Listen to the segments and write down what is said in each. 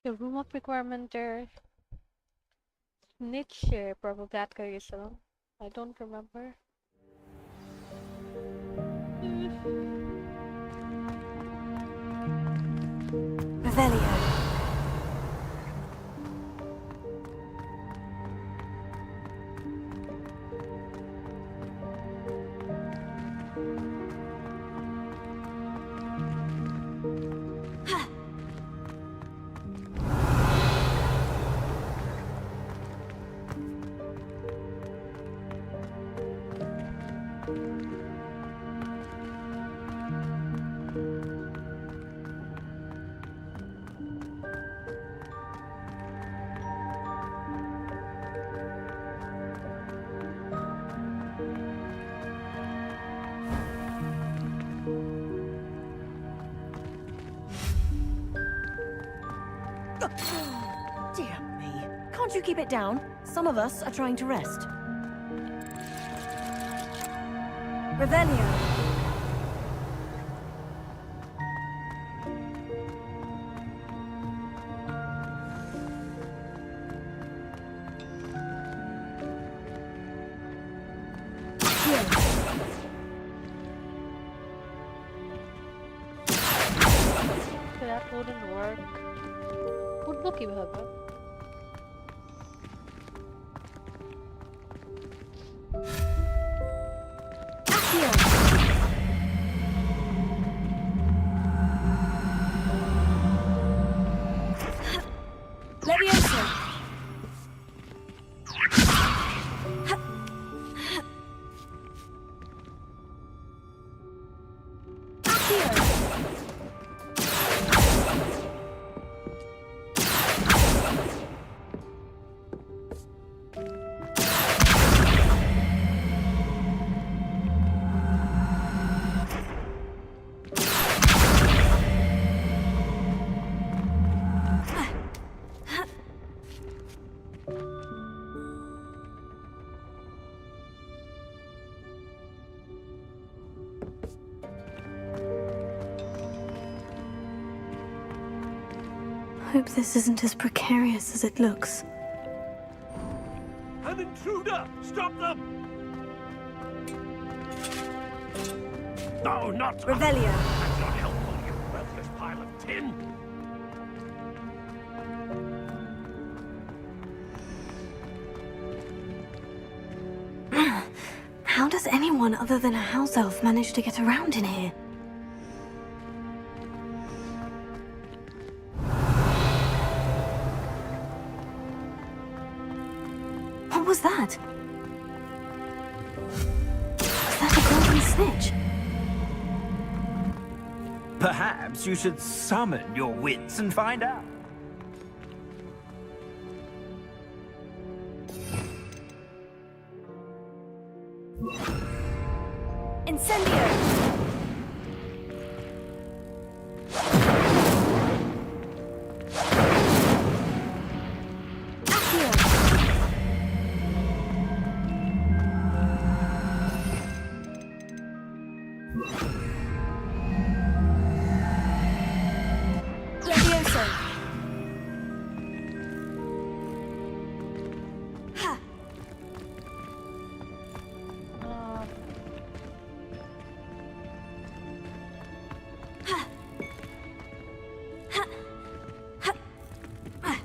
The room of requirement there. Nietzsche, propagatka isa. I don't remember. Revelio. Dear me. Can't you keep it down? Some of us are trying to rest. Revelio. So that wouldn't work. উঠবো কিভাবে? Levioso. Hope this isn't as precarious as it looks. An intruder! Stop them! No, not Revelio. That's not helpful, you worthless pile of tin! How does anyone other than a house elf manage to get around in here? What was that? Was that a golden snitch? Perhaps you should summon your wits and find out. Incendio! Levioso! Ha! Uh, Ha! Ha! Ha! Ah!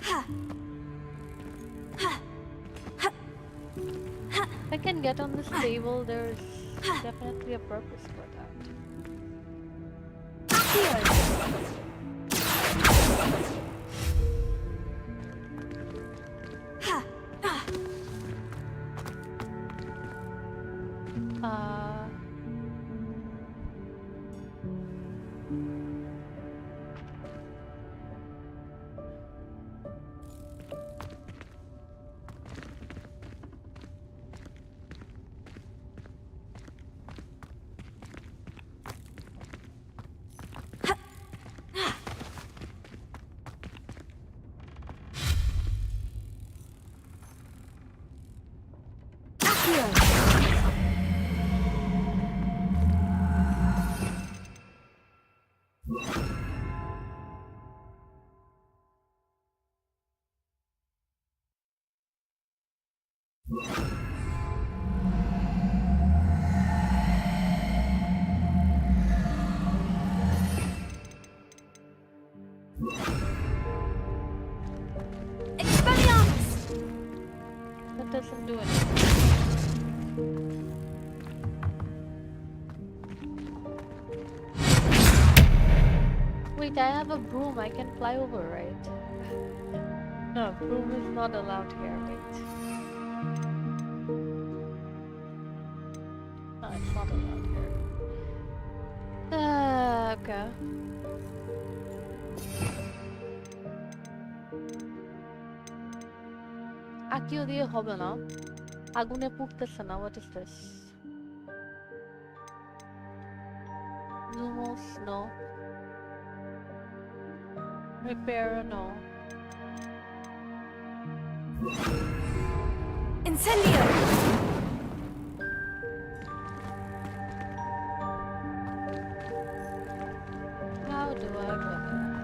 Ha! Ha! Ha! Ha! if I can get on this table, there's definitely a purpose for that. Accio! Ha! Ah! Uh, doesn't do anything. Wait, I have a broom. I can fly over, right? No, broom is not allowed here. Wait. No, it's not allowed here. Okay. Akio দিয়ে হবে না আগুনে পুড়তেছে না what is this lumos no repair no Incendio! how do I go there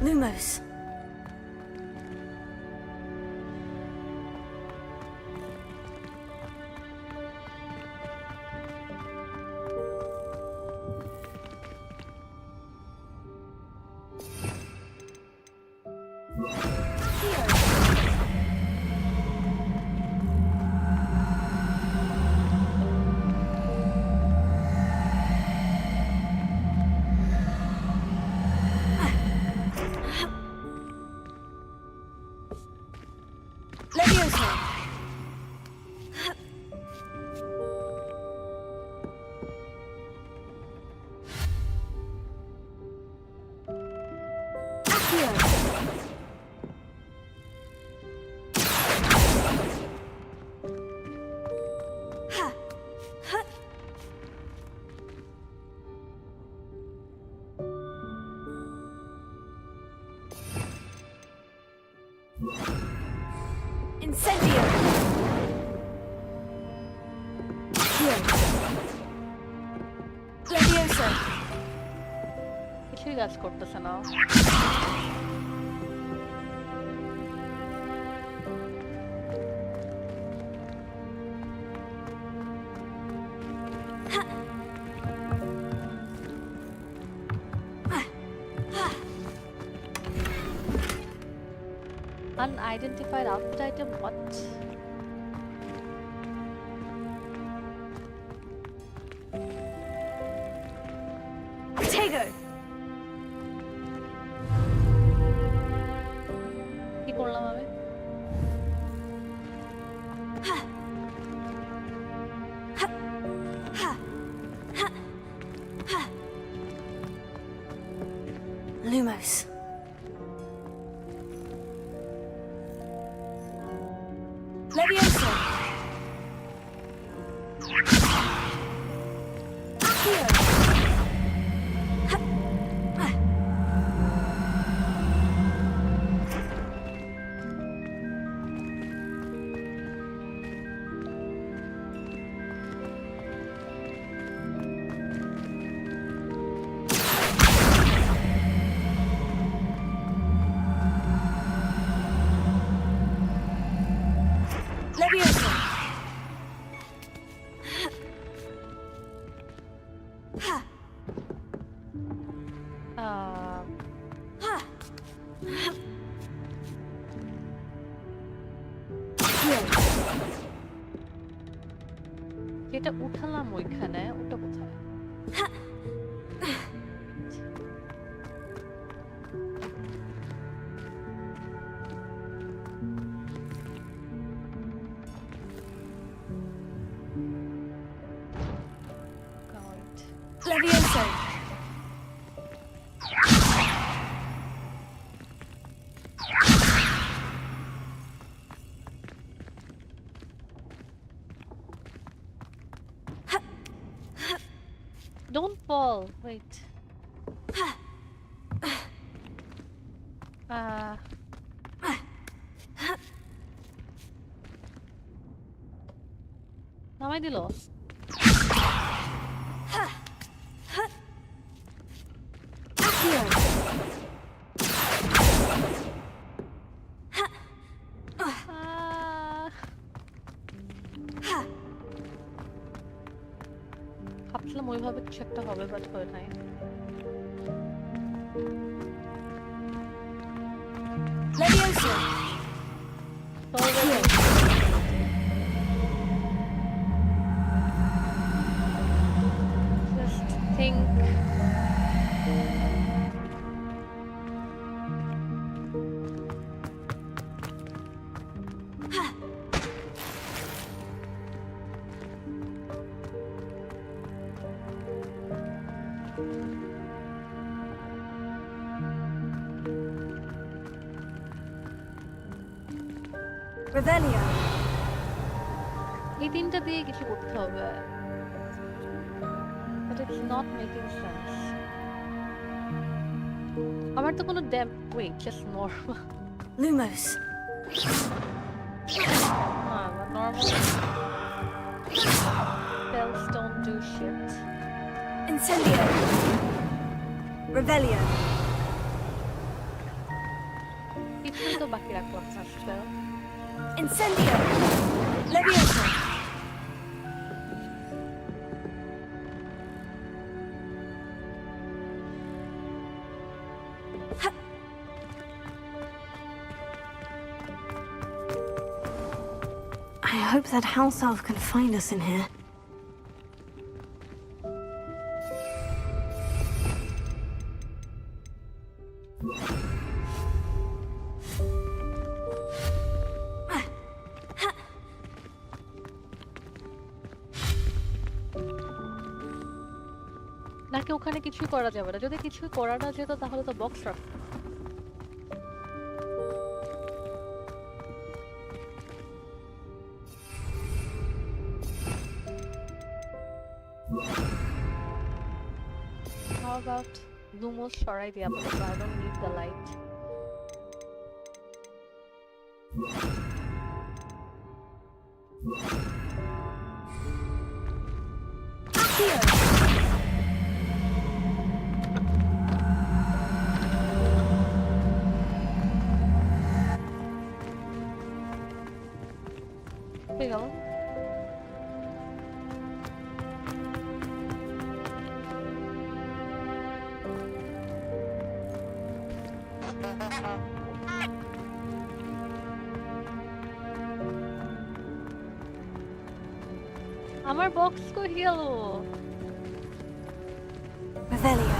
Lumos. Incendio! Here. Levioso! কিছুই কাজ করতেছে না Unidentified outfit item, what? Tego! কি করলাম আমি? Lumos. Levioso! Here! Levioso! যেটা উঠালাম ওইখানে ওটা কোথায় Levioso! Don't fall. Wait. নামাই দিল কিছু একটা হবে, বাট হয় নাই। Leviosa! Just think. Revelio! এই তিনটা দিয়ে কিছু করতে হবে, but it's not making sense. আমার তো কোনো wait, just normal. Lumos! But normal spells don't do shit. Incendio! Revelio! কিছুই তো বাকি রাখলাম না spell. Incendio! Leviosa! I hope that house elf can find us in here. নাকি ওখানে কিছুই করা যাবে না? যদি কিছুই করা না যেত তাহলে তো বক্স রাখ। How about Lumos সরাই দিয়া বলো, I don't need the light. হয়ে গেল। আমার বক্স কই গেল? Revelio!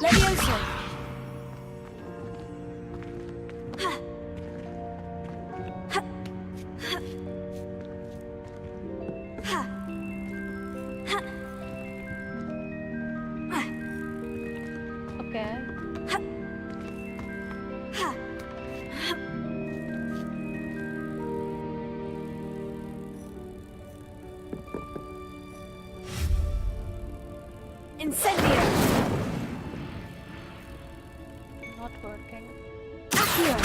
Leviosa! Okay. Incendio! Not working. Accio!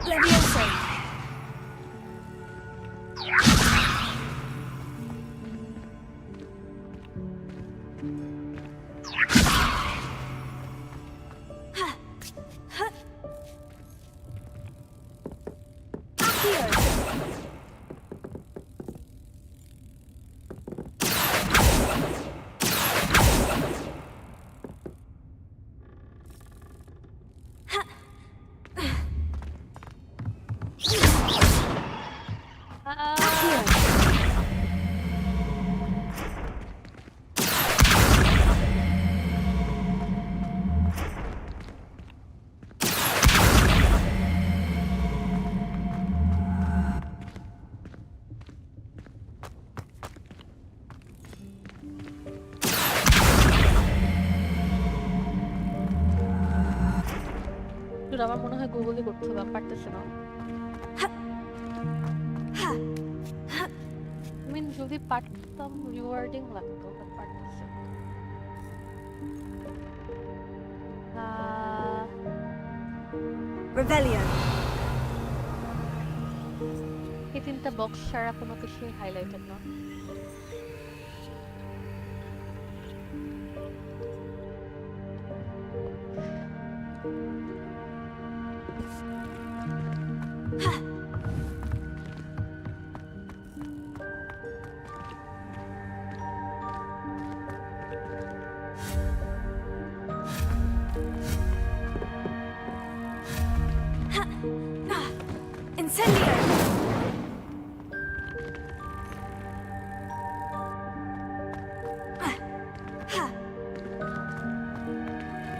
Leviosa! আমার মনে হয় গুগলই করতে হবে, আমি পারতেছি না। I mean, যদি পারতাম রিওয়ার্ডিং লাগতো, বাট পারতেছি না। Revelio. এই তিনটা বক্স ছাড়া কোনো কিছুই হাইলাইটেড না। Incendio!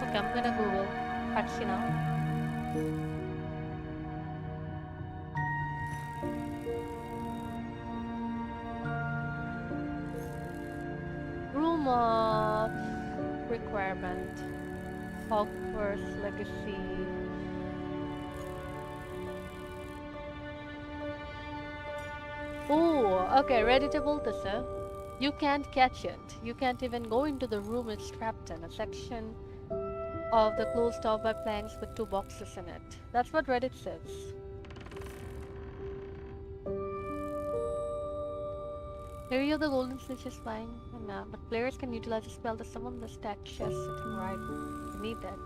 Okay, I'm gonna Google. পারছি না। Room of requirement. Hogwarts legacy. Oh, okay, ready to বলতেছে. You can't catch it. You can't even go into the room it's trapped in. A section of the closed off by planks with 2 boxes in it. That's what Reddit says. Area of the golden snitch is fine. Nah, but players can utilize the spell to summon the stacked chest sitting right beneath it.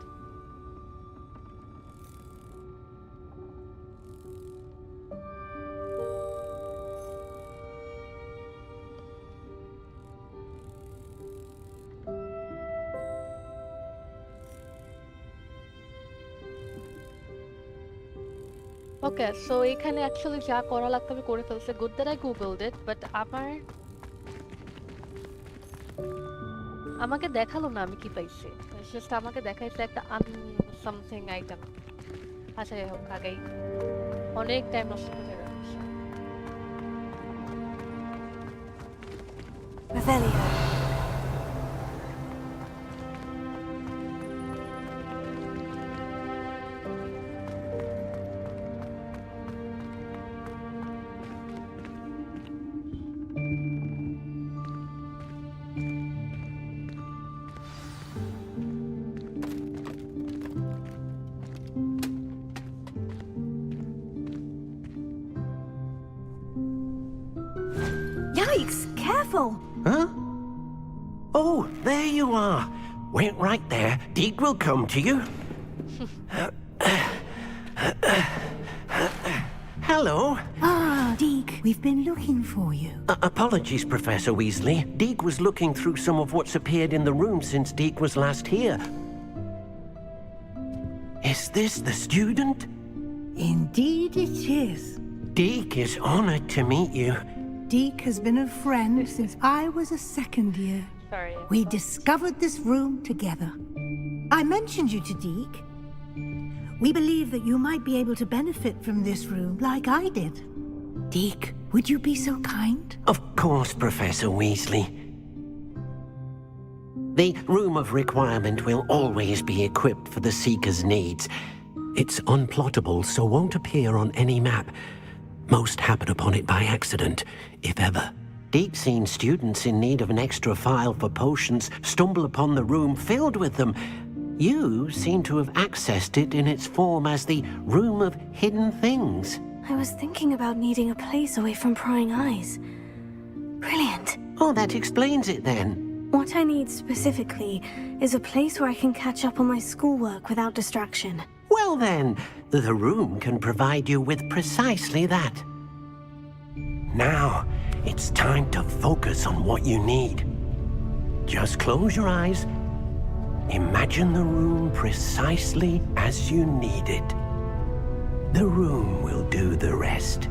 Okay, so এখানে actually যা করা লাগতো আমি করে ফেলছি. Good that I googled it, but আমাকে দেখালো না আমি কি পাইছি. It's just আমাকে দেখাইছে একটা something item. আচ্ছা যাই হোক, আগেই অনেক টাইম নষ্ট করে রাখছি. Revelio. Yikes! Careful! Huh? Oh, there you are. Wait right there. Deke will come to you. Hello. Ah, Deke, we've been looking for you. Apologies, Professor Weasley. Deke was looking through some of what's appeared in the room since Deke was last here. Is this the student? Indeed it is. Deke is honored to meet you. Deke has been a friend since I was a second year. Sorry. We discovered this room together. I mentioned you to Deke. We believe that you might be able to benefit from this room like I did. Deke, would you be so kind? Of course, Professor Weasley. The Room of Requirement will always be equipped for the Seeker's needs. It's unplottable, so won't appear on any map. Most happen upon it by accident, if ever. Deep-seen students in need of an extra file for potions stumble upon the room filled with them. You seem to have accessed it in its form as the Room of Hidden Things. I was thinking about needing a place away from prying eyes. Brilliant. Oh, that explains it then. What I need specifically is a place where I can catch up on my schoolwork without distraction. Well then, the room can provide you with precisely that. Now, it's time to focus on what you need. Just close your eyes. Imagine the room precisely as you need it. The room will do the rest.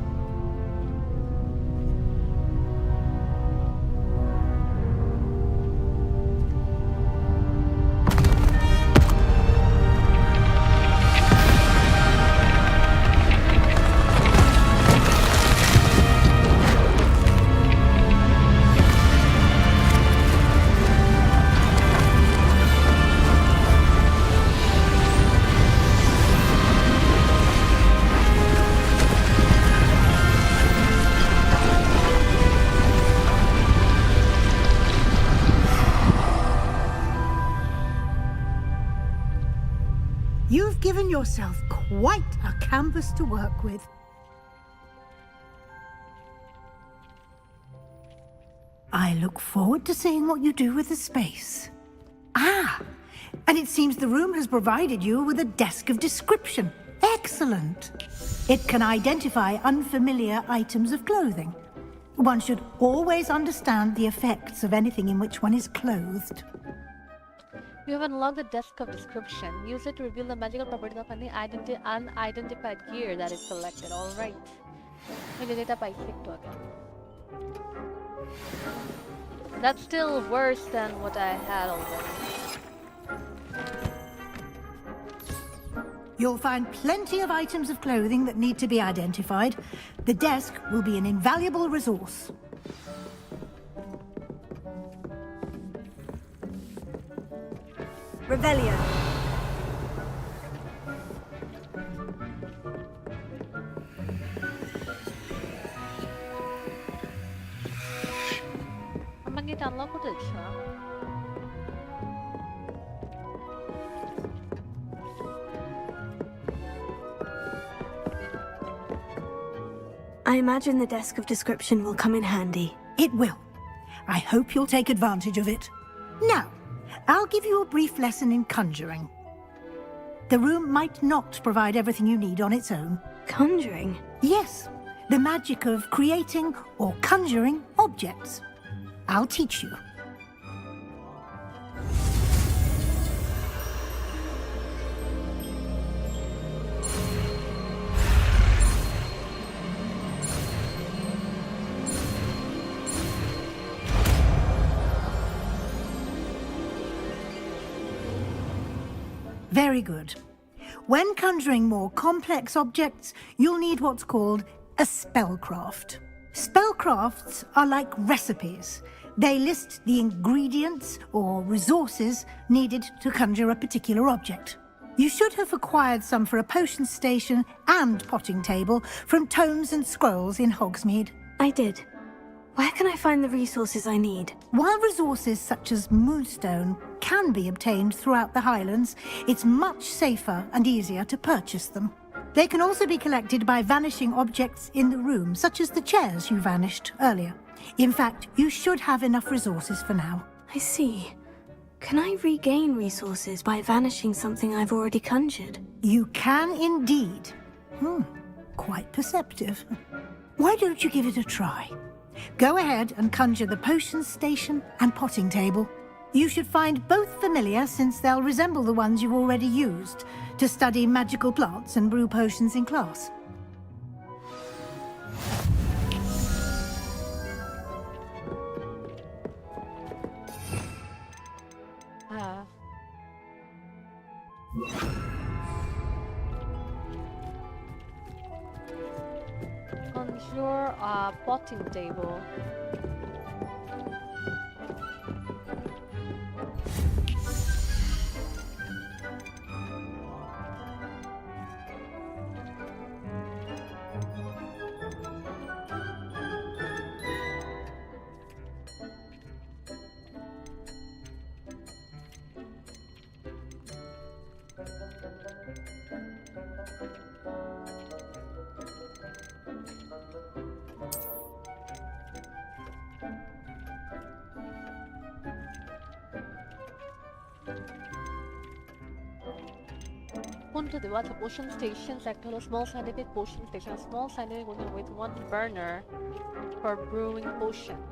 given yourself quite a canvas to work with. I look forward to seeing what you do with the space. Ah, and it seems the room has provided you with a desk of description. Excellent. It can identify unfamiliar items of clothing. One should always understand the effects of anything in which one is clothed. You have unlocked the desk of description. Use it to reveal the magical properties of any unidentified gear that is collected. Alright. Maybe data by click to again. That's still worse than what I had already. You'll find plenty of items of clothing that need to be identified. The desk will be an invaluable resource. Revelio. 한번 게 unlock footage, huh? I imagine the desk of description will come in handy. It will. I hope you'll take advantage of it. Now, I'll give you a brief lesson in conjuring. The room might not provide everything you need on its own. Conjuring? Yes, the magic of creating or conjuring objects. I'll teach you. Very good. When conjuring more complex objects, you'll need what's called a spellcraft. Spellcrafts are like recipes. They list the ingredients or resources needed to conjure a particular object. You should have acquired some for a potion station and potting table from tomes and scrolls in Hogsmeade. I did. Where can I find the resources I need? While resources such as moonstone can be obtained throughout the Highlands, it's much safer and easier to purchase them. They can also be collected by vanishing objects in the room, such as the chairs you vanished earlier. In fact, you should have enough resources for now. I see. Can I regain resources by vanishing something I've already conjured? You can indeed. Quite perceptive. Why don't you give it a try? Go ahead and conjure the potion station and potting table. You should find both familiar, since they'll resemble the ones you've already used to study magical plants and brew potions in class. Conjure a potting table. To the water potion station sector, a small scientific potion station, a small scientific potion with one burner for brewing potions.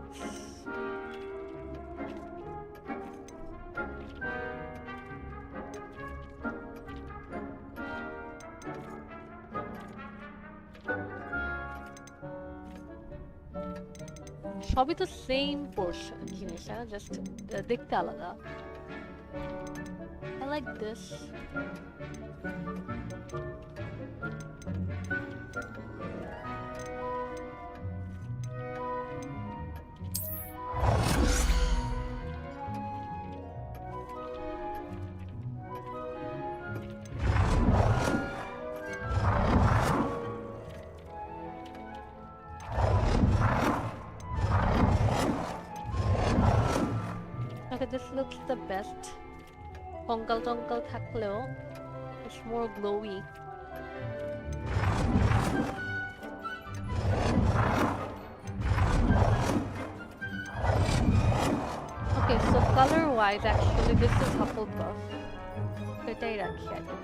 সবই তো same portion জিনিস, just দেখতে আলাদা. I like this. Okay, this looks the best. Tonkal থাকলেও It's more glowy. Okay, so color-wise, actually, this is Hufflepuff. এটাই রাখি আগে।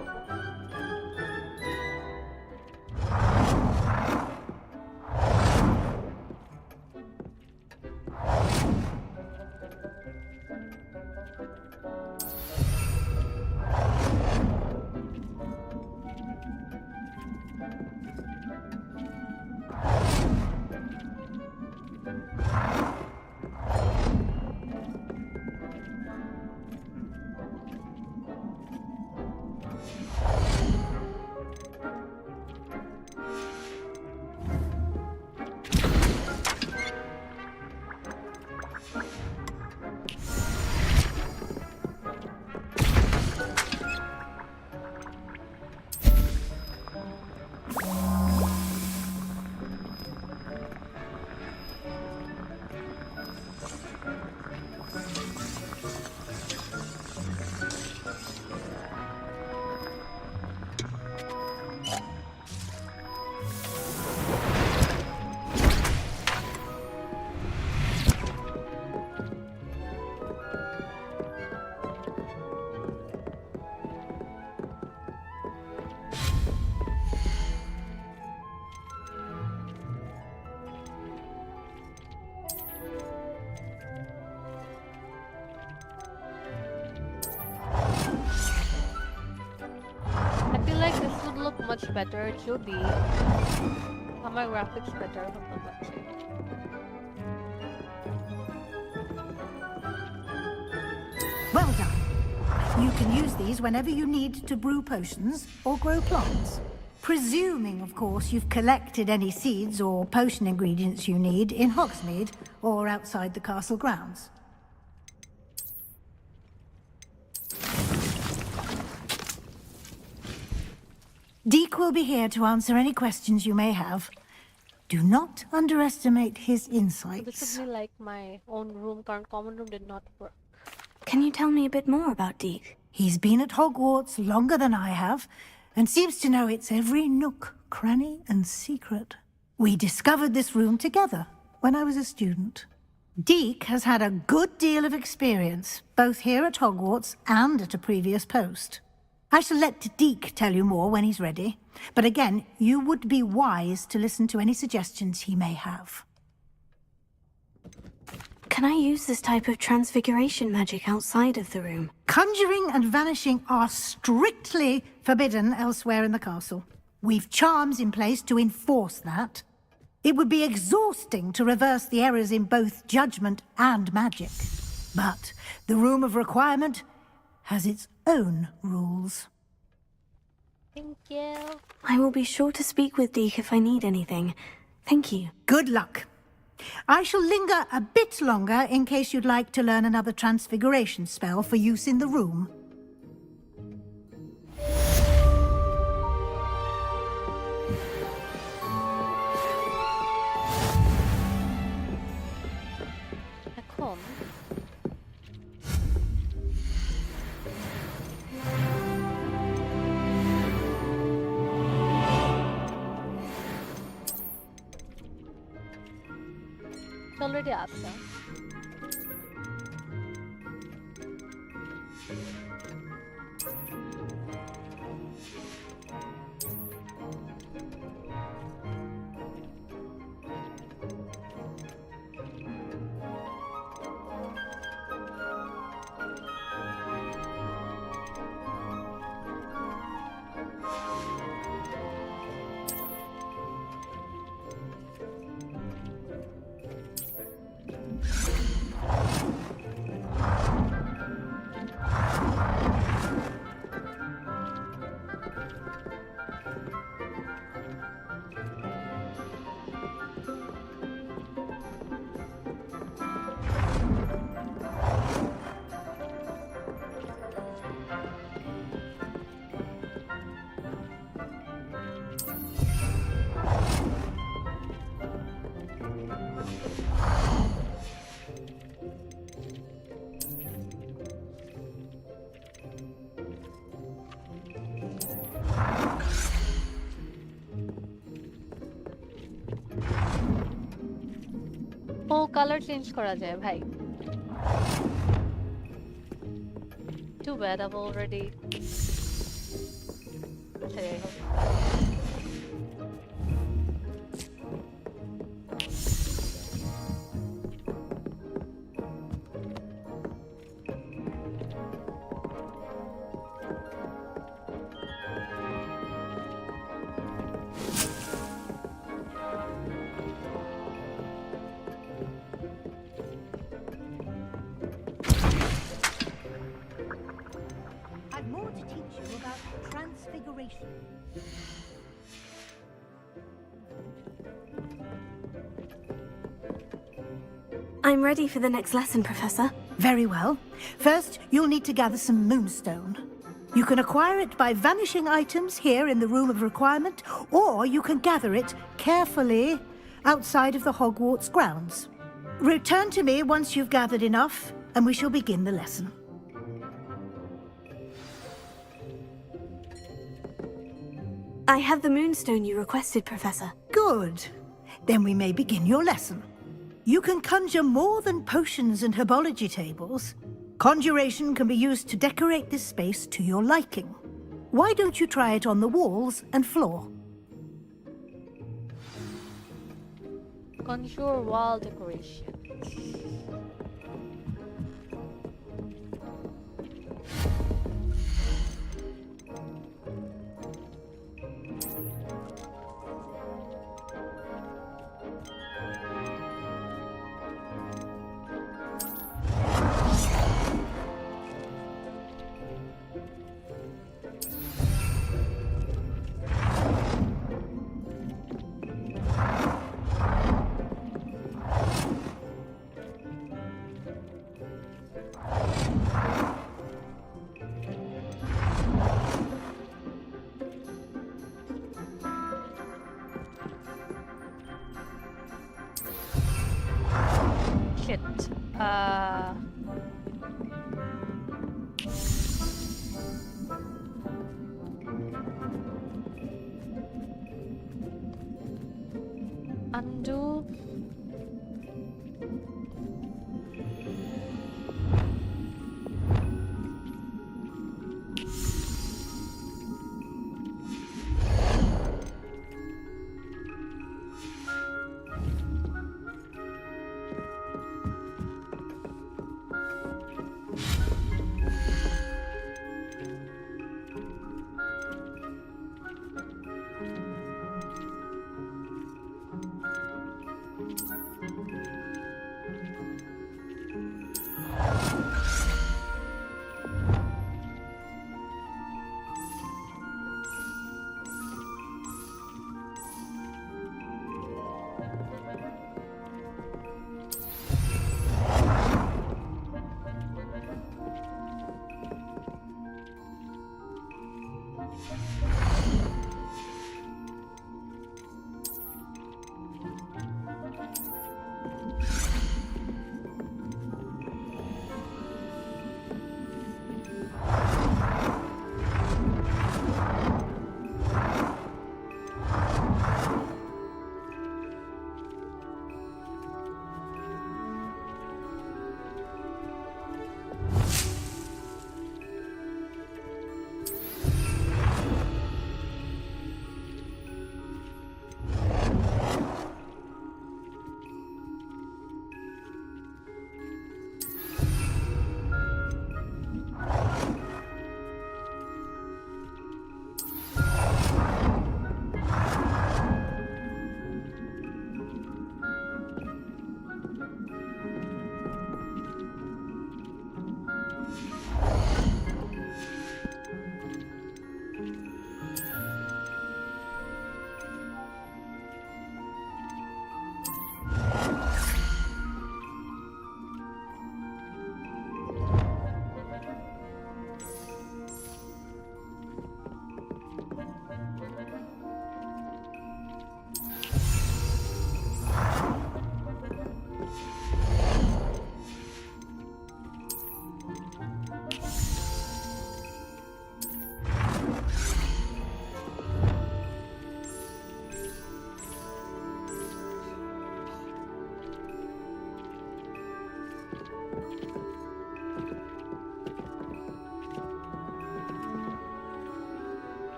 I feel like this would look much better যদি আমার graphics better হতো পাচ্ছে। Well done. You can use these whenever you need to brew potions or grow plants. Presuming, of course, you've collected any seeds or potion ingredients you need in Hogsmeade or outside the castle grounds. Deek will be here to answer any questions you may have. Do not underestimate his This insights. would be like my own room, current common room did not work. Can you tell me a bit more about Deke? He's been at Hogwarts longer than I have, and seems to know its every nook, cranny, and secret. We discovered this room together when I was a student. Deke has had a good deal of experience, both here at Hogwarts and at a previous post. I shall let Deke tell you more when he's ready, but again, you would be wise to listen to any suggestions he may have. Can I use this type of transfiguration magic outside of the room? Conjuring and vanishing are strictly forbidden elsewhere in the castle. We've charms in place to enforce that. It would be exhausting to reverse the errors in both judgment and magic. But the Room of Requirement has its own rules. Thank you. I will be sure to speak with Deke if I need anything. Thank you. Good luck. I shall linger a bit longer in case you'd like to learn another transfiguration spell for use in the room. এখন already আছে। Colour change করা যায় ভাই। Too bad I've already. আচ্ছা যাই হোক। I've more to teach you about transfiguration. I'm ready for the next lesson, Professor. Very well. First, you'll need to gather some moonstone. You can acquire it by vanishing items here in the Room of Requirement, or you can gather it carefully outside of the Hogwarts grounds. Return to me once you've gathered enough, and we shall begin the lesson. I have the moonstone you requested, Professor. Good. Then we may begin your lesson. You can conjure more than potions and herbology tables. Conjuration can be used to decorate this space to your liking. Why don't you try it on the walls and floor? Conjure wall decoration. Shit. Undo.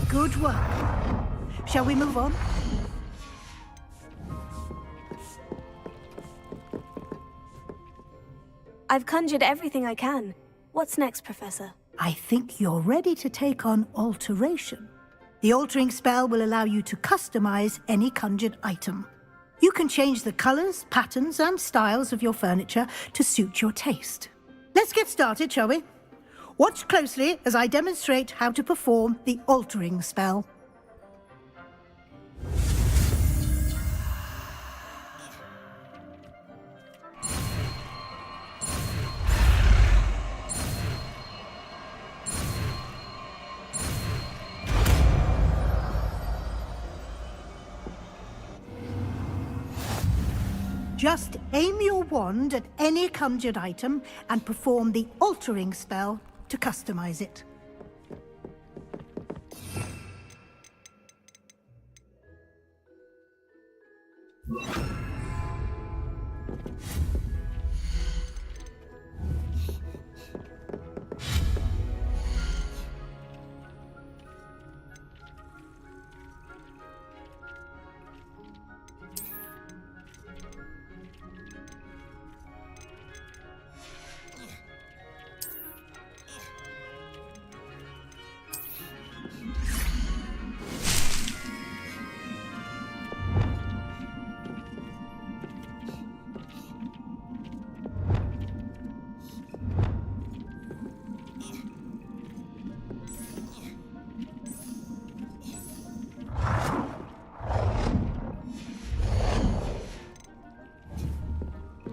Good work. Shall we move on? I've conjured everything I can. What's next, Professor? I think you're ready to take on alteration. The altering spell will allow you to customize any conjured item. You can change the colors, patterns, and styles of your furniture to suit your taste. Let's get started, shall we? Watch closely as I demonstrate how to perform the altering spell. Just aim your wand at any conjured item and perform the altering spell to customize it.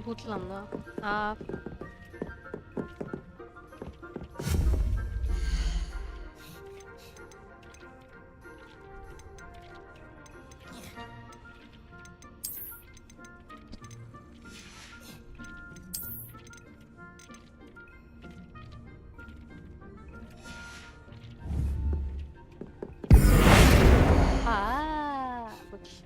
বুঝলাম না। বুঝছি।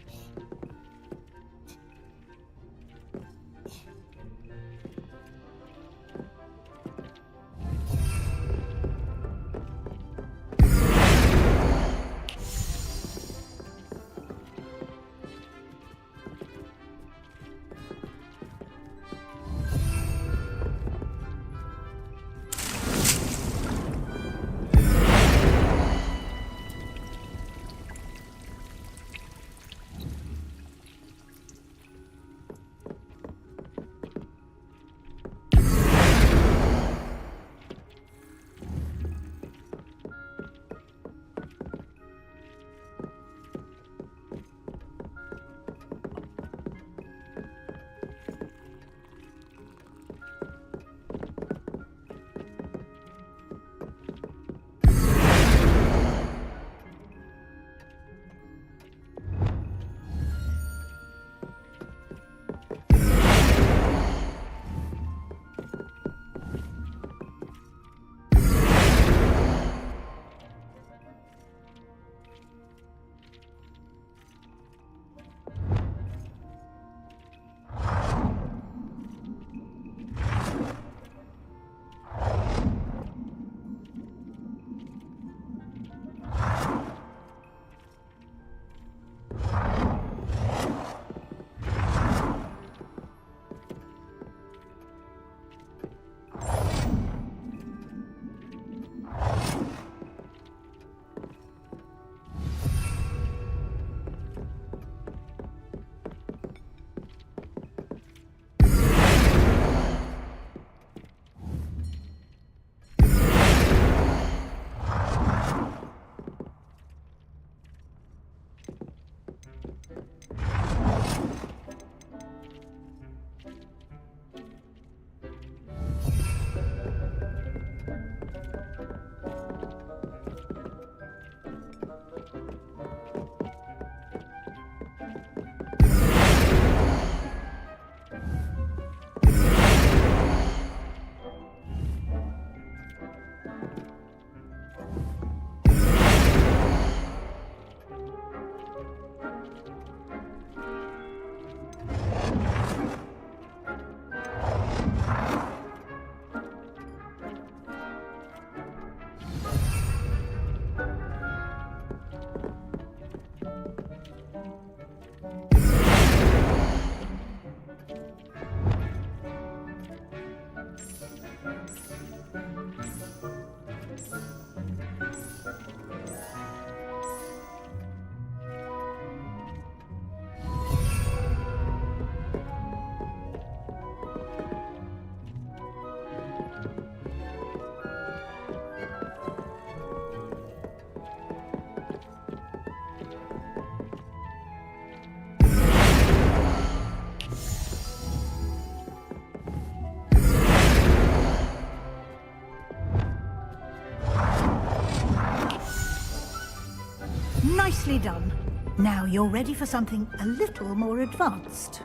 Nicely done. Now you're ready for something a little more advanced.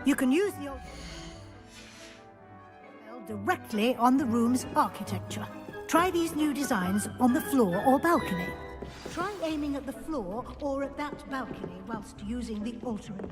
You can use the old directly on the room's architecture. Try these new designs on the floor or balcony. Try aiming at the floor or at that balcony whilst using the altering.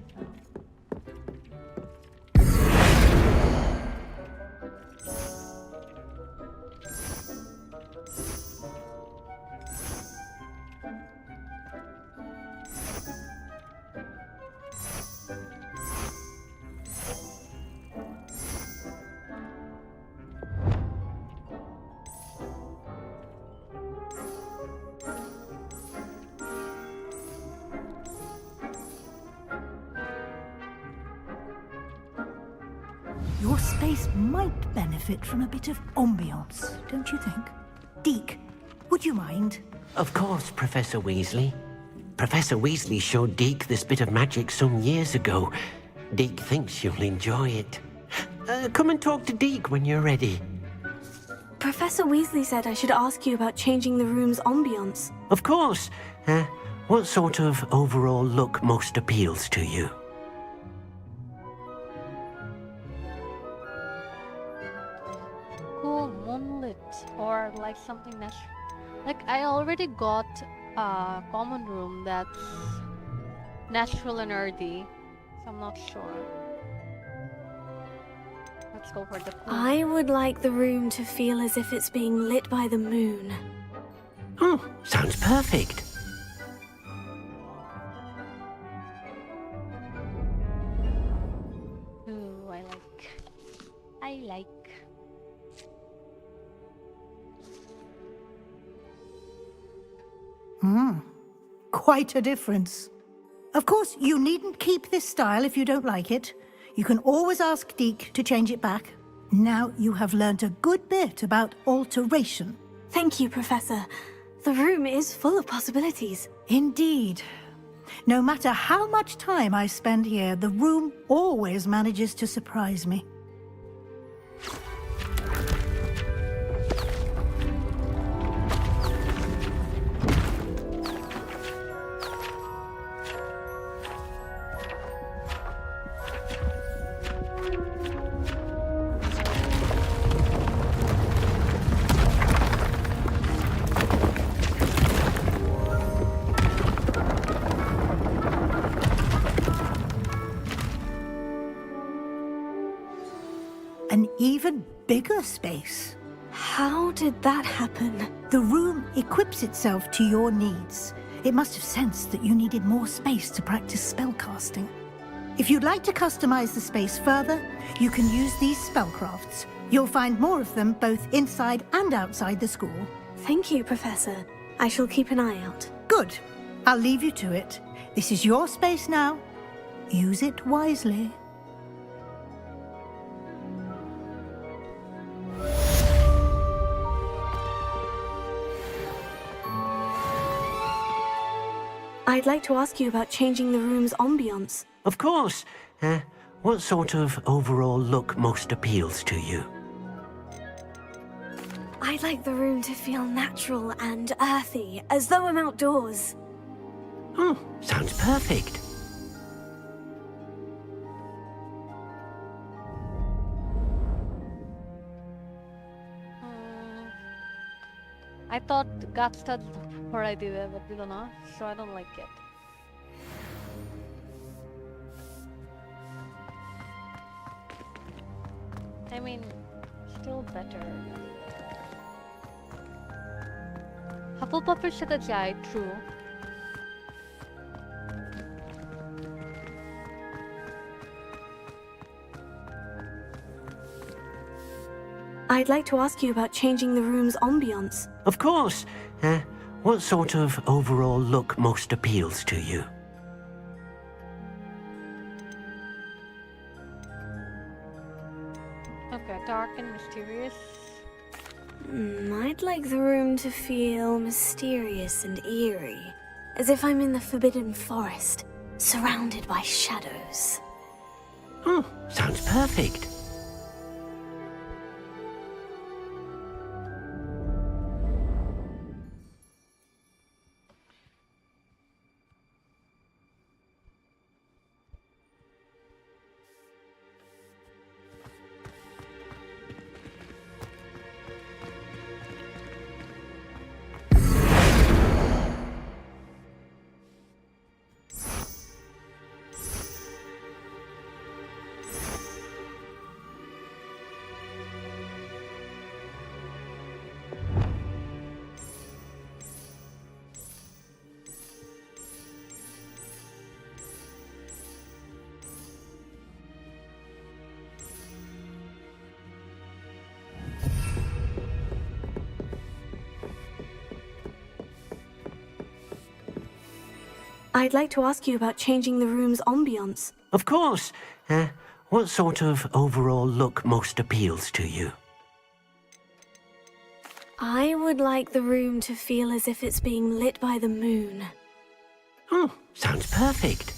Your space might benefit from a bit of ambiance, don't you think? Deke, would you mind? Of course, Professor Weasley. Professor Weasley showed Deke this bit of magic some years ago. Deke thinks you'll enjoy it. Come and talk to Deke when you're ready. Professor Weasley said I should ask you about changing the room's ambience. Of course. What sort of overall look most appeals to you? Cool, moonlit, or like something natural. Like, I already got a common room that's natural and earthy, so I'm not sure. Let's go for the cool. I would like the room to feel as if it's being lit by the moon. Oh, sounds perfect. Ooh, I like. I like. Quite a difference. Of course, you needn't keep this style if you don't like it. You can always ask Deke to change it back. Now you have learnt a good bit about alteration. Thank you, Professor. The room is full of possibilities. Indeed. No matter how much time I spend here, the room always manages to surprise me. An even bigger space. How did that happen? The room equips itself to your needs. It must have sensed that you needed more space to practice spellcasting. If you'd like to customize the space further, you can use these spellcrafts. You'll find more of them both inside and outside the school. Thank you, Professor. I shall keep an eye out. Good. I'll leave you to it. This is your space now. Use it wisely. I'd like to ask you about changing the room's ambience. Of course. What sort of overall look most appeals to you? I'd like the room to feel natural and earthy, as though I'm outdoors. Oh, sounds perfect. I thought Gatstad before I did it, but you don't know, so I don't like it. I mean, still better. Hufflepuff is such a guy, true. I'd like to ask you about changing the room's ambiance. Of course. What sort of overall look most appeals to you? Okay, dark and mysterious. I'd like the room to feel mysterious and eerie, as if I'm in the Forbidden Forest, surrounded by shadows. Oh, sounds perfect. I'd like to ask you about changing the room's ambiance. Of course. What sort of overall look most appeals to you? I would like the room to feel as if it's being lit by the moon. Oh, sounds perfect.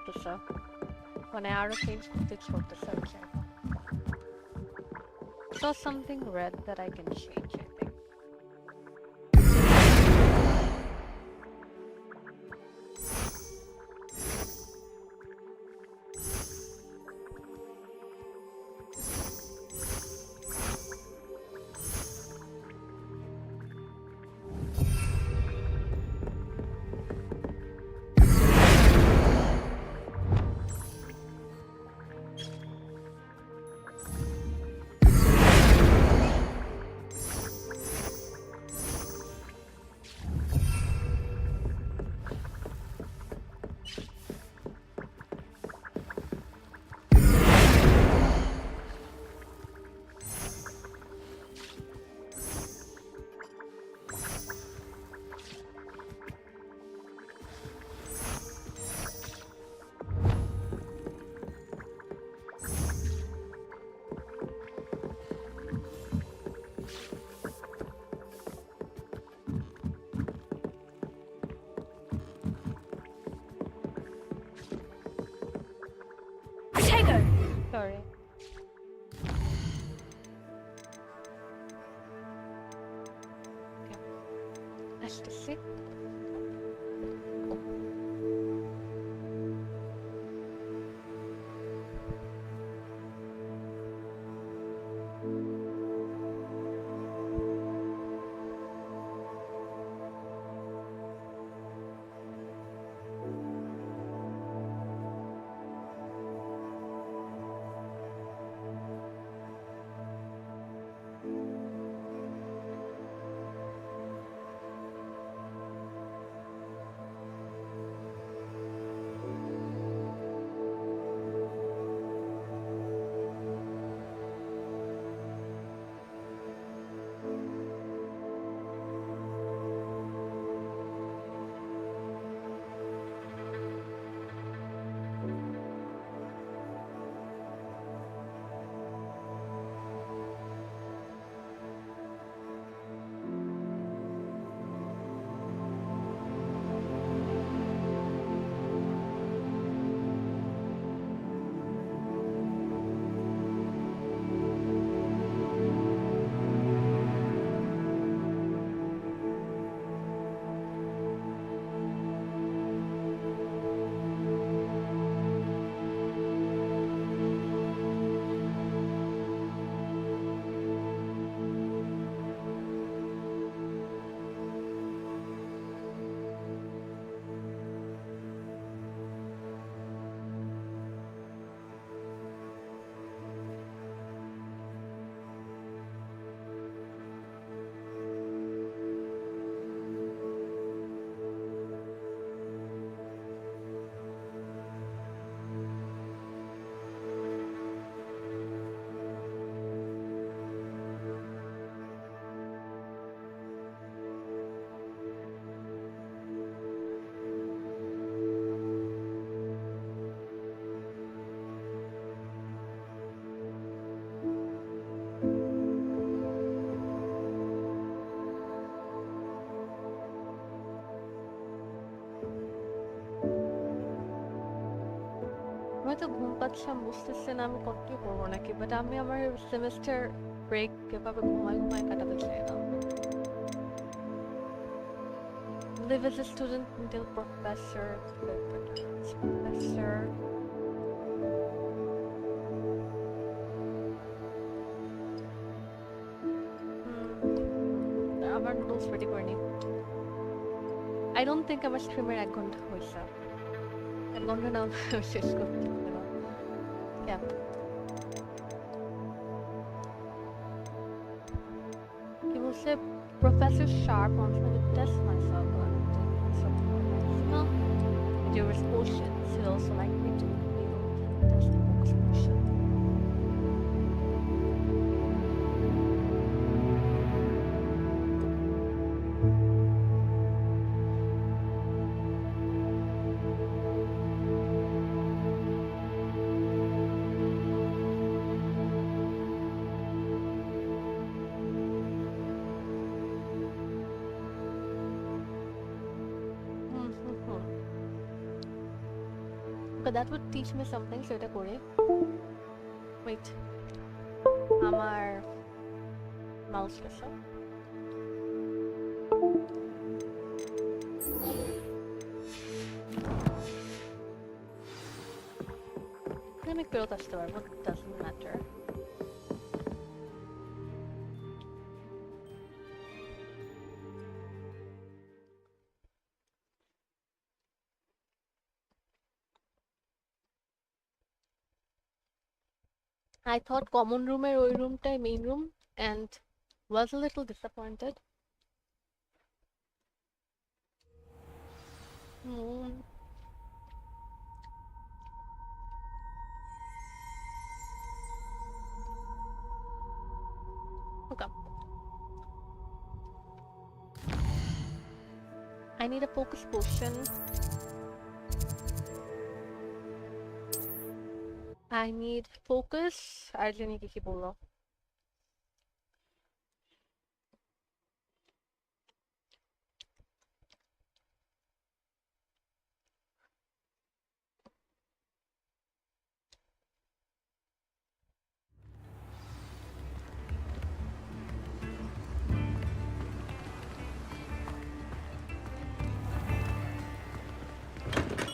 করতেছে মানে আরো change করতেছে ওই জায়গা so something red that I can change I think sorry okay let's just see আমি তো ঘুম পাচ্ছে আমি বুঝতেছি না আমি কন্টিনিউ করবো নাকি বাট আমি আমার সেমিস্টার ব্রেক এভাবে ঘুমায় কাটাতে চাই না live as a student until professor আমার নোটস রেডি করিনি I don't think আমার স্ট্রিমের 1 ঘন্টা হয়েছে 1 ঘন্টা না শেষ করতে হবে না yeah কি বলছে Professor Sharp wants me to test myself on something medicinal endurance potions. He'd also like me to build test the box potion. But that would teach me something, so এটা করে. Wait. আমার mouse cursor. আমি ফেরত আসতে পারবো, doesn't matter. I thought common room এর ওই রুমটাই main room and was a little disappointed. Okay. I need a focus potion. I need focus. আর জানি কি বললো.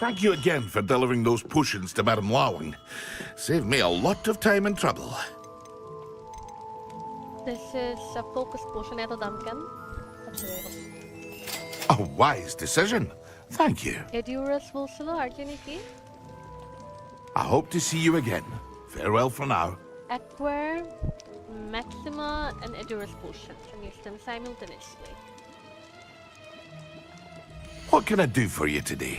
Thank you again for delivering those potions to Madame Lawing. Saved me a lot of time and trouble. This is a focus potion. এত দাম কেন? A wise decision. Thank you. Edurus বলছিল আর জানি কি? I hope to see you again. Farewell for now. Acquire Maxima and Edurus potions and use them simultaneously. What can I do for you today?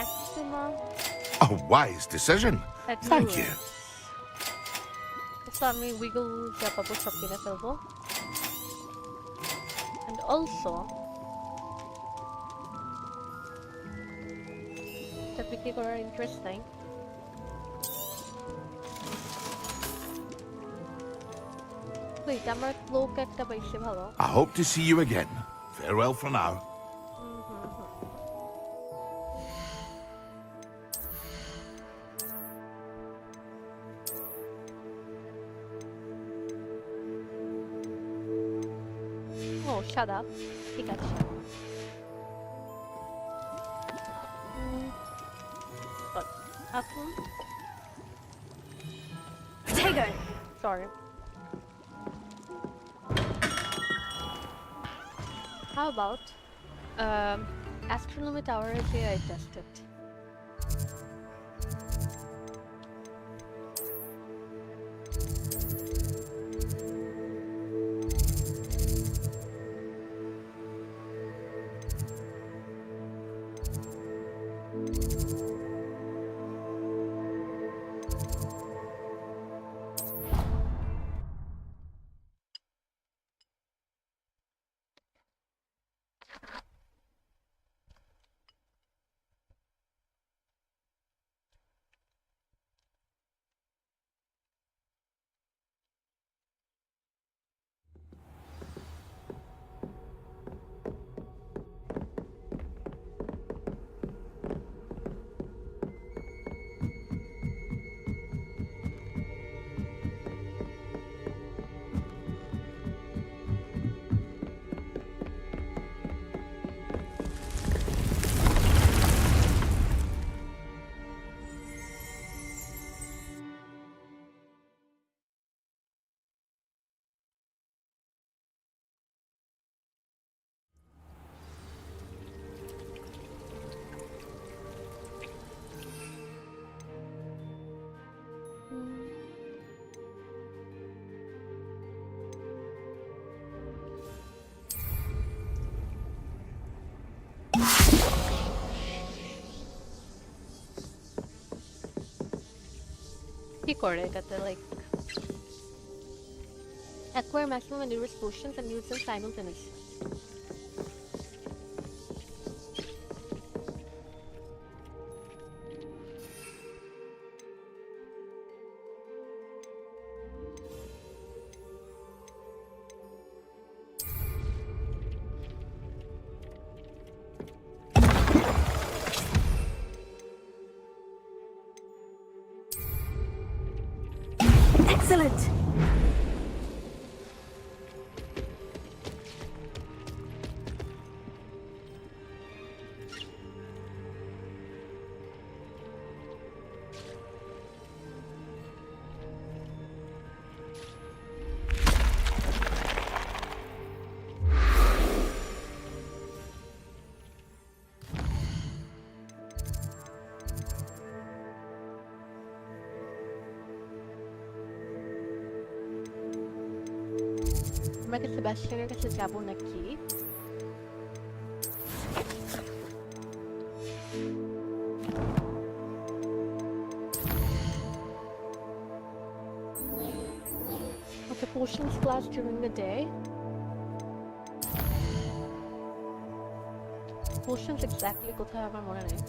Maxima. A wise decision. Thank you. It's on me wiggle যা পাবো সব কিনে ফেলবো. And also এটা বিক্রি করার interest নাই. Wait, আমার ক্লোক একটা পাইছি ভালো. I hope to see you again. Farewell for now. Oh, shut up. ঠিক আছে. But এখন Potato! sorry. How about astronomy tower is here I tested. কি করে এটাতে like acquire maximum and Edurus potions and use them simultaneously. Excellent! আমরা কি সেবাস্টিয়ানের কাছে যাব নাকি? Okay, potions class during the day. Potions exactly কোথায় আমার মনে নেই।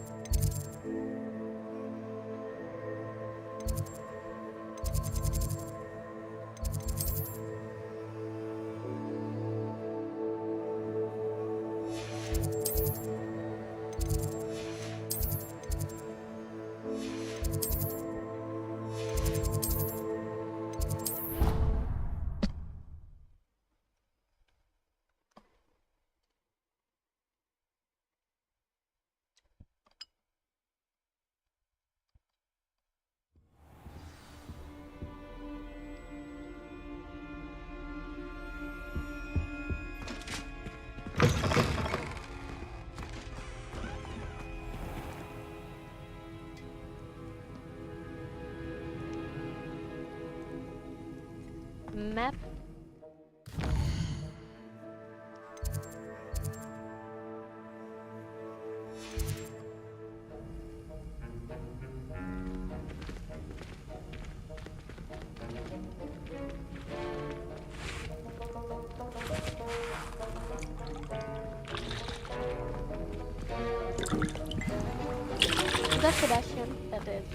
Map. That's Sebastian, that is.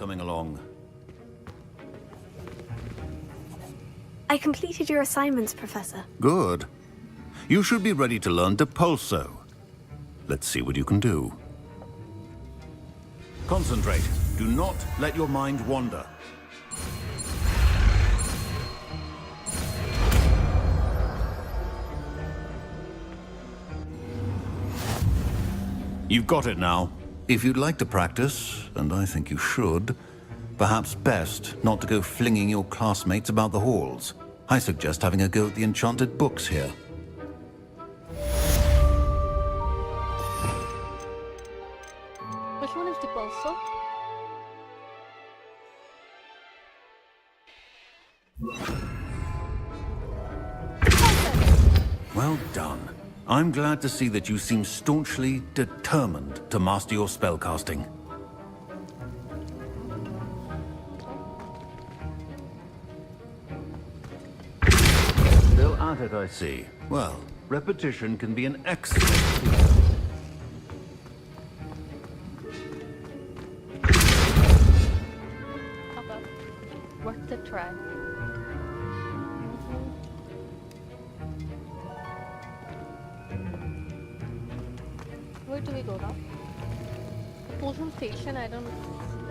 Coming along. I completed your assignments, Professor. Good. You should be ready to learn Depulso. Let's see what you can do. Concentrate. Do not let your mind wander. You've got it now. If you'd like to practice, and I think you should, perhaps best not to go flinging your classmates about the halls. I suggest having a go at the enchanted books here. Which one is Depulso? Well done. I'm glad to see that you seem staunchly determined to master your spellcasting. Still at it, I see. Well, repetition can be an excellent teacher. Okay. Worth the try. Where do we go now? Potion station, I don't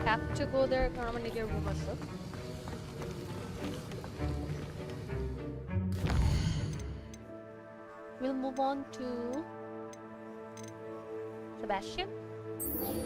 have to go there. I'm gonna get a room or so. We'll move on to Sebastian. Okay.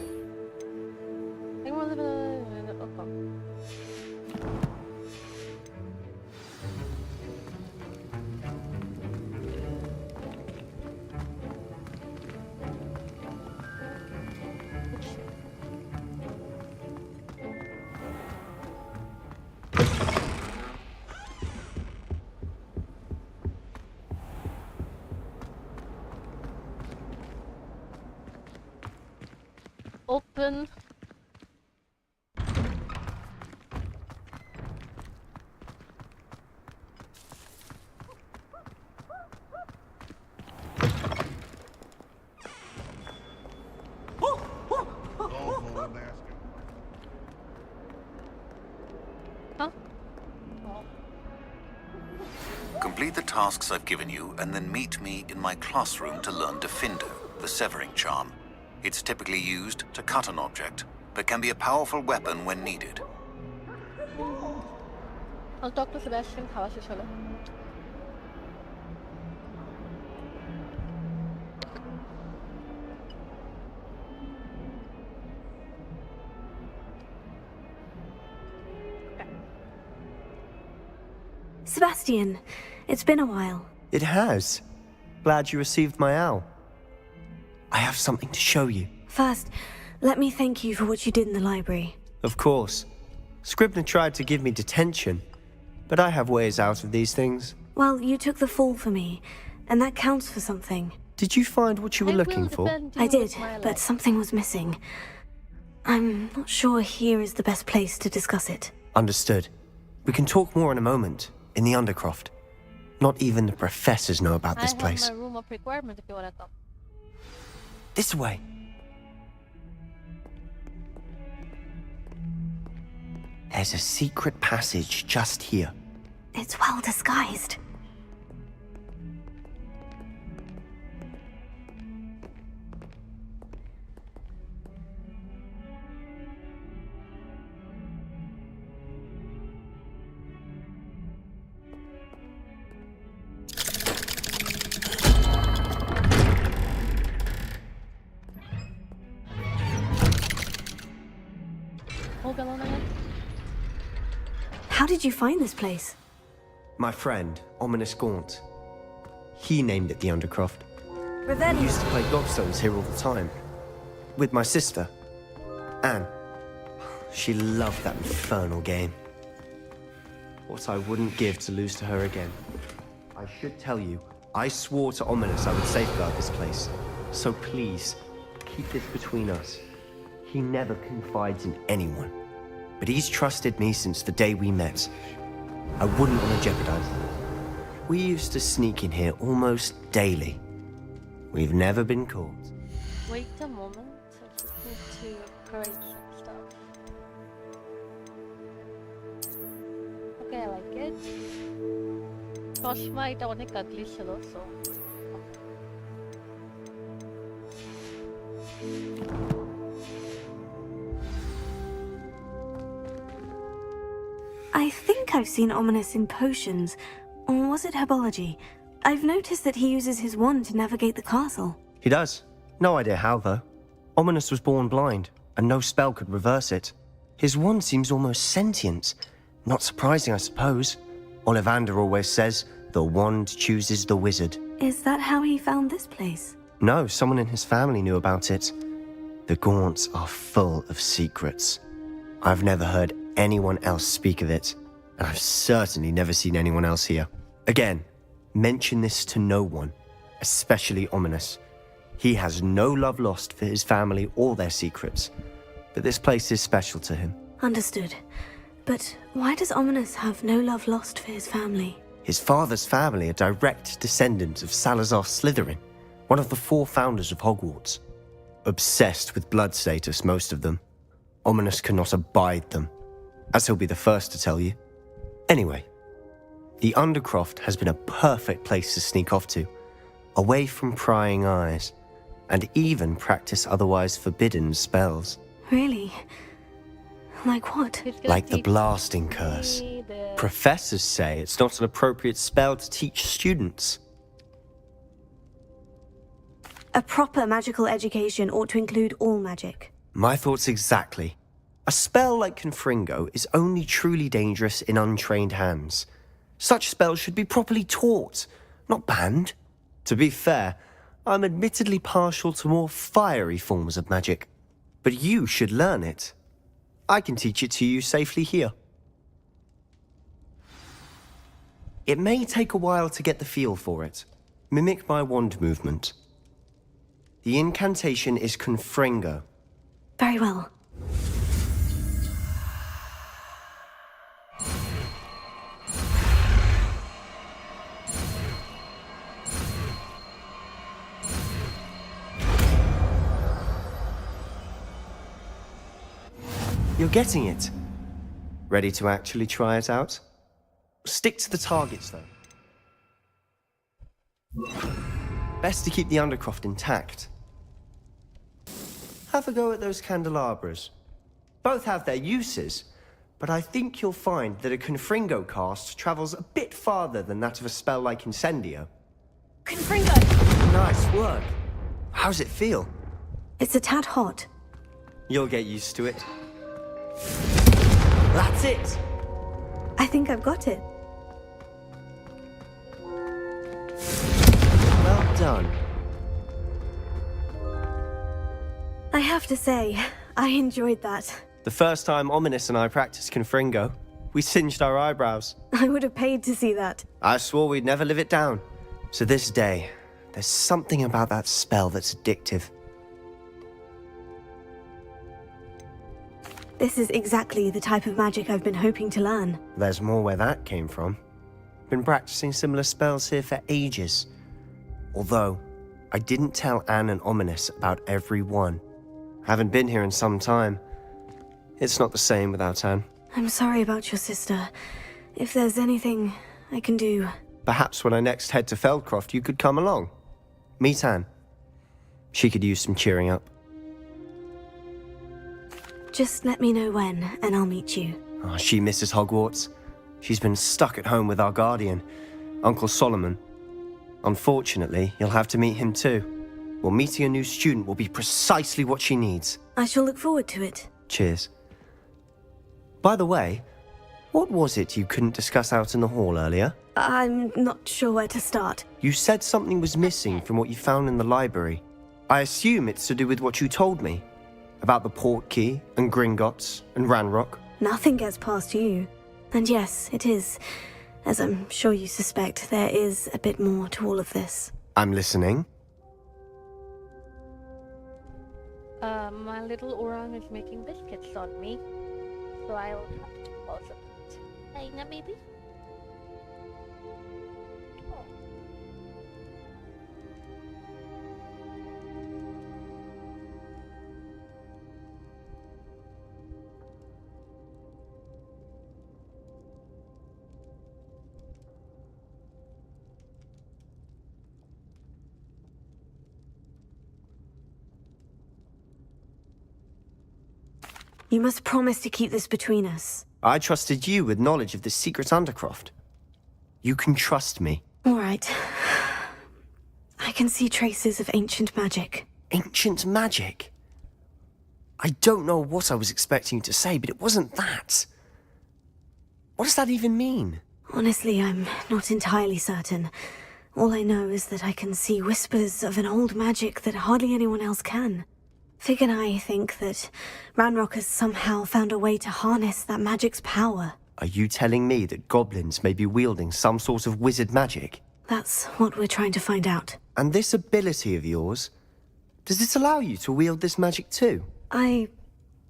Open Huh? Oh. Complete the tasks I've given you, and then meet me in my classroom to learn Defindo, the severing charm. It's typically used to cut an object, but can be a powerful weapon when needed. I'll talk to Sebastian. খাওয়া শেষ হলো। Sebastian, it's been a while. It has. Glad you received my owl. I have something to show you. First, let me thank you for what you did in the library. Of course. Scribner tried to give me detention, but I have ways out of these things. Well, you took the fall for me, and that counts for something. Did you find what you were looking for? I did, but something was missing. I'm not sure here is the best place to discuss it. Understood. We can talk more in a moment, in the Undercroft. Not even the professors know about this place. I have my room of requirement if you want to talk. This way. There's a secret passage just here. It's well disguised. How did you find this place? My friend, Ominous Gaunt. He named it the Undercroft. We used to play gobstones here all the time. With my sister, Anne. She loved that infernal game. What I wouldn't give to lose to her again. I should tell you, I swore to Ominous I would safeguard this place. So please, keep this between us. He never confides in anyone. But he's trusted me since the day we met. I wouldn't want to jeopardize him. We used to sneak in here almost daily. We've never been caught. Wait a moment. I just need to correct some stuff. Okay, I like it. Toshma এটা অনেক ugly ছিল, so I think I've seen Ominous in potions. Or was it herbology? I've noticed that he uses his wand to navigate the castle. He does. No idea how, though. Ominous was born blind, and no spell could reverse it. His wand seems almost sentient. Not surprising, I suppose. Ollivander always says, the wand chooses the wizard. Is that how he found this place? No, someone in his family knew about it. The Gaunts are full of secrets. I've never heard anyone else speak of it, and I've certainly never seen anyone else here. Again, mention this to no one, especially Ominous. He has no love lost for his family or their secrets, but this place is special to him. Understood. But why does Ominous have no love lost for his family? His father's family are direct descendants of Salazar Slytherin, one of the 4 founders of Hogwarts. Obsessed with blood status, most of them. Ominous cannot abide them, as he'll be the first to tell you. Anyway, the Undercroft has been a perfect place to sneak off to, away from prying eyes, and even practice otherwise forbidden spells. Really? Like what? Like the blasting curse. Professors say it's not an appropriate spell to teach students. A proper magical education ought to include all magic. My thoughts exactly. A spell like Confringo is only truly dangerous in untrained hands. Such spells should be properly taught, not banned. To be fair, I'm admittedly partial to more fiery forms of magic. But you should learn it. I can teach it to you safely here. It may take a while to get the feel for it. Mimic my wand movement. The incantation is Confringo. Very well. You're getting it. Ready to actually try it out? Stick to the targets, though. Best to keep the Undercroft intact. Have a go at those candelabras. Both have their uses, but I think you'll find that a Confringo cast travels a bit farther than that of a spell like Incendio. Confringo! Nice work. How's it feel? It's a tad hot. You'll get used to it. That's it! I think I've got it. Well done. I have to say, I enjoyed that. The first time Ominous and I practiced Confringo, we singed our eyebrows. I would have paid to see that. I swore we'd never live it down. So this day, there's something about that spell that's addictive. This is exactly the type of magic I've been hoping to learn. There's more where that came from. Been practicing similar spells here for ages. Although, I didn't tell Anne and Ominous about every one. Haven't been here in some time. It's not the same without Anne. I'm sorry about your sister. If there's anything I can do... Perhaps when I next head to Feldcroft, you could come along. Meet Anne. She could use some cheering up. Just let me know when, and I'll meet you. Oh, she misses Hogwarts. She's been stuck at home with our guardian, Uncle Solomon. Unfortunately, you'll have to meet him too. Well, meeting a new student will be precisely what she needs. I shall look forward to it. Cheers. By the way, what was it you couldn't discuss out in the hall earlier? I'm not sure where to start. You said something was missing from what you found in the library. I assume it's to do with what you told me. About the port key, and Gringotts, and Ranrock. Nothing gets past you. And yes, it is. As I'm sure you suspect, there is a bit more to all of this. I'm listening. My little orang is making biscuits on me, so I'll have to pause a bit. Hey, now baby. You must promise to keep this between us. I trusted you with knowledge of the secret Undercroft. You can trust me. All right. I can see traces of ancient magic. Ancient magic? I don't know what I was expecting you to say, but it wasn't that. What does that even mean? Honestly, I'm not entirely certain. All I know is that I can see whispers of an old magic that hardly anyone else can. Fig and I think that Ranrock has somehow found a way to harness that magic's power. Are you telling me that goblins may be wielding some sort of wizard magic? That's what we're trying to find out. And this ability of yours, does it allow you to wield this magic too? I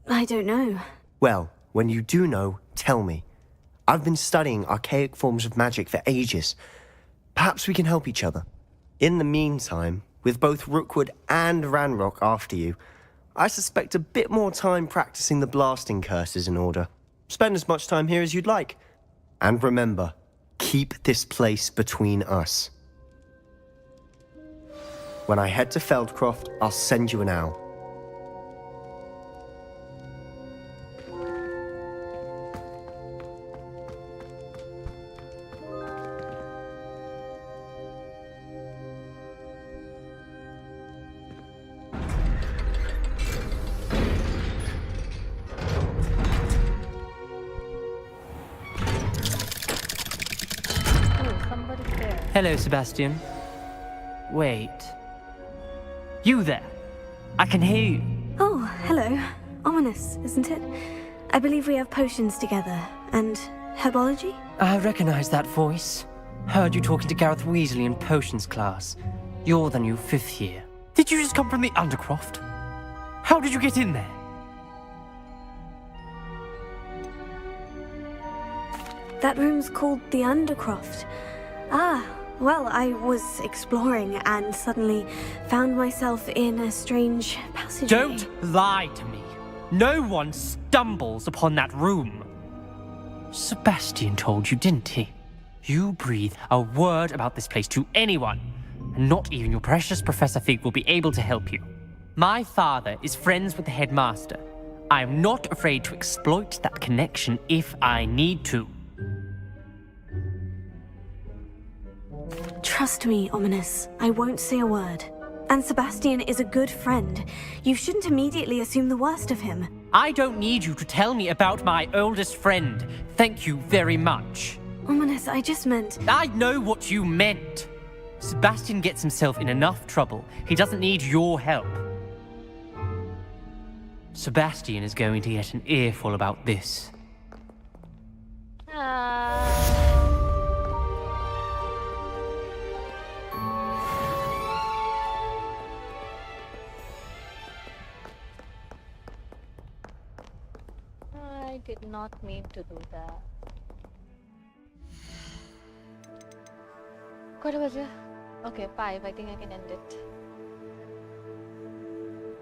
don't know. Well, when you do know, tell me. I've been studying archaic forms of magic for ages. Perhaps we can help each other. In the meantime, with both Rookwood and Ranrock after you, I suspect a bit more time practicing the blasting curses in order. Spend as much time here as you'd like. And remember, keep this place between us. When I head to Feldcroft, I'll send you an owl. Hello, Sebastian. Wait. You there? I can hear you. Oh, hello. Ominous, isn't it? I believe we have potions together. And herbology? I recognize that voice. Heard you talking to Gareth Weasley in potions class. You're the new 5th year. Did you just come from the Undercroft? How did you get in there? That room's called the Undercroft. Ah, well, I was exploring and suddenly found myself in a strange passageway. Don't lie to me. No one stumbles upon that room. Sebastian told you, didn't he? You breathe a word about this place to anyone, and not even your precious Professor Fig will be able to help you. My father is friends with the headmaster. I am not afraid to exploit that connection if I need to. Trust me, Ominous. I won't say a word. And Sebastian is a good friend. You shouldn't immediately assume the worst of him. I don't need you to tell me about my oldest friend. Thank you very much. Ominous, I just meant... I know what you meant. Sebastian gets himself in enough trouble. He doesn't need your help. Sebastian is going to get an earful about this. I did not mean to do that. What was it? Okay, 5. I think I can end it.